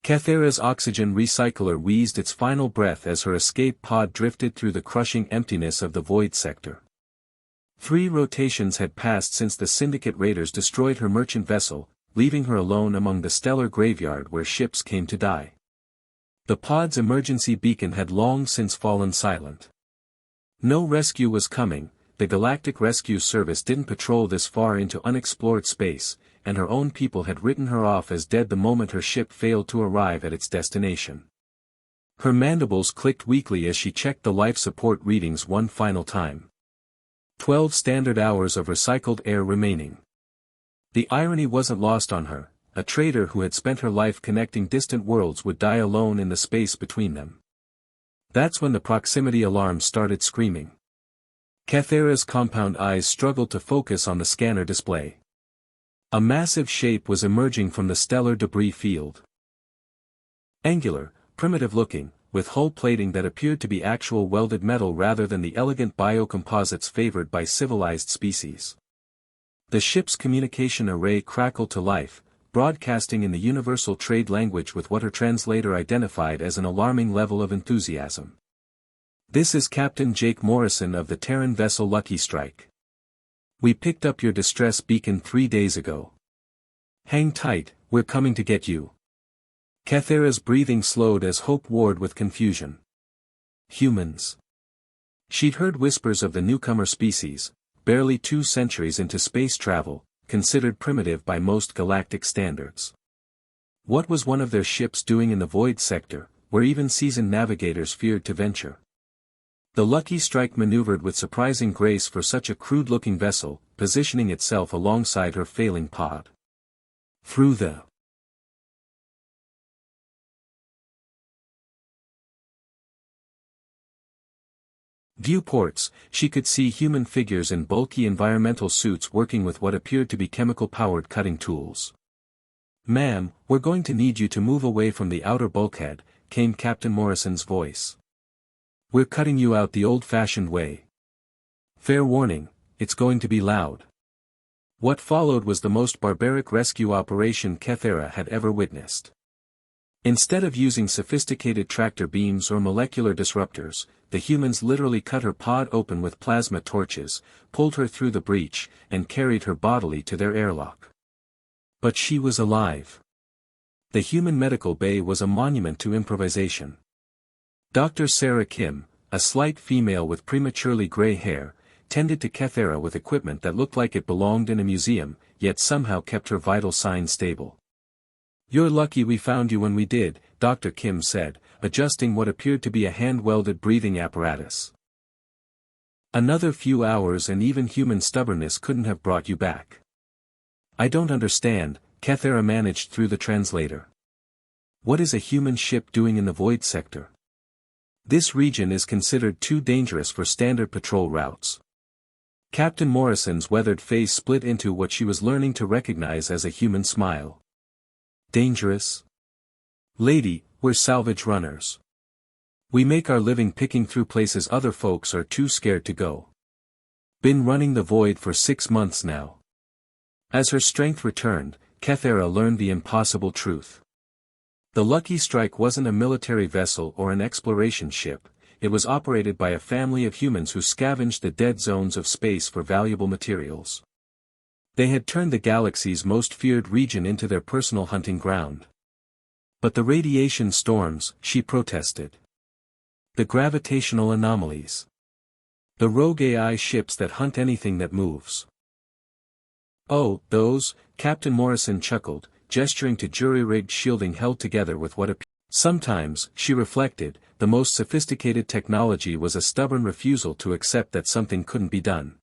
Cathera's oxygen recycler wheezed its final breath as her escape pod drifted through the crushing emptiness of the void sector. 3 rotations had passed since the Syndicate raiders destroyed her merchant vessel, leaving her alone among the stellar graveyard where ships came to die. The pod's emergency beacon had long since fallen silent. No rescue was coming, the Galactic Rescue Service didn't patrol this far into unexplored space, and her own people had written her off as dead the moment her ship failed to arrive at its destination. Her mandibles clicked weakly as she checked the life support readings one final time. 12 standard hours of recycled air remaining. The irony wasn't lost on her. A trader who had spent her life connecting distant worlds would die alone in the space between them. That's when the proximity alarm started screaming. Cathera's compound eyes struggled to focus on the scanner display. A massive shape was emerging from the stellar debris field. Angular, primitive-looking, with hull plating that appeared to be actual welded metal rather than the elegant biocomposites favored by civilized species. The ship's communication array crackled to life, broadcasting in the universal trade language with what her translator identified as an alarming level of enthusiasm. "This is Captain Jake Morrison of the Terran vessel Lucky Strike. We picked up your distress beacon 3 days ago. Hang tight, we're coming to get you." Cathera's breathing slowed as hope warred with confusion. Humans. She'd heard whispers of the newcomer species, barely 2 centuries into space travel, considered primitive by most galactic standards. What was one of their ships doing in the void sector, where even seasoned navigators feared to venture? The Lucky Strike maneuvered with surprising grace for such a crude-looking vessel, positioning itself alongside her failing pod. Through the viewports, she could see human figures in bulky environmental suits working with what appeared to be chemical-powered cutting tools. "Ma'am, we're going to need you to move away from the outer bulkhead," came Captain Morrison's voice. "We're cutting you out the old-fashioned way. Fair warning, it's going to be loud." What followed was the most barbaric rescue operation Cathera had ever witnessed. Instead of using sophisticated tractor beams or molecular disruptors, the humans literally cut her pod open with plasma torches, pulled her through the breach, and carried her bodily to their airlock. But she was alive. The human medical bay was a monument to improvisation. Dr. Sarah Kim, a slight female with prematurely gray hair, tended to Cathera with equipment that looked like it belonged in a museum, yet somehow kept her vital signs stable. "You're lucky we found you when we did," Dr. Kim said, adjusting what appeared to be a hand-welded breathing apparatus. "Another few hours and even human stubbornness couldn't have brought you back." "I don't understand," Cathera managed through the translator. "What is a human ship doing in the void sector? This region is considered too dangerous for standard patrol routes." Captain Morrison's weathered face split into what she was learning to recognize as a human smile. "Dangerous? Lady, we're salvage runners. We make our living picking through places other folks are too scared to go. Been running the void for 6 months now." As her strength returned, Cathera learned the impossible truth. The Lucky Strike wasn't a military vessel or an exploration ship, it was operated by a family of humans who scavenged the dead zones of space for valuable materials. They had turned the galaxy's most feared region into their personal hunting ground. "But the radiation storms," she protested. "The gravitational anomalies. The rogue AI ships that hunt anything that moves." "Oh, those," Captain Morrison chuckled, gesturing to jury-rigged shielding held together with what appeared. Sometimes, she reflected, the most sophisticated technology was a stubborn refusal to accept that something couldn't be done.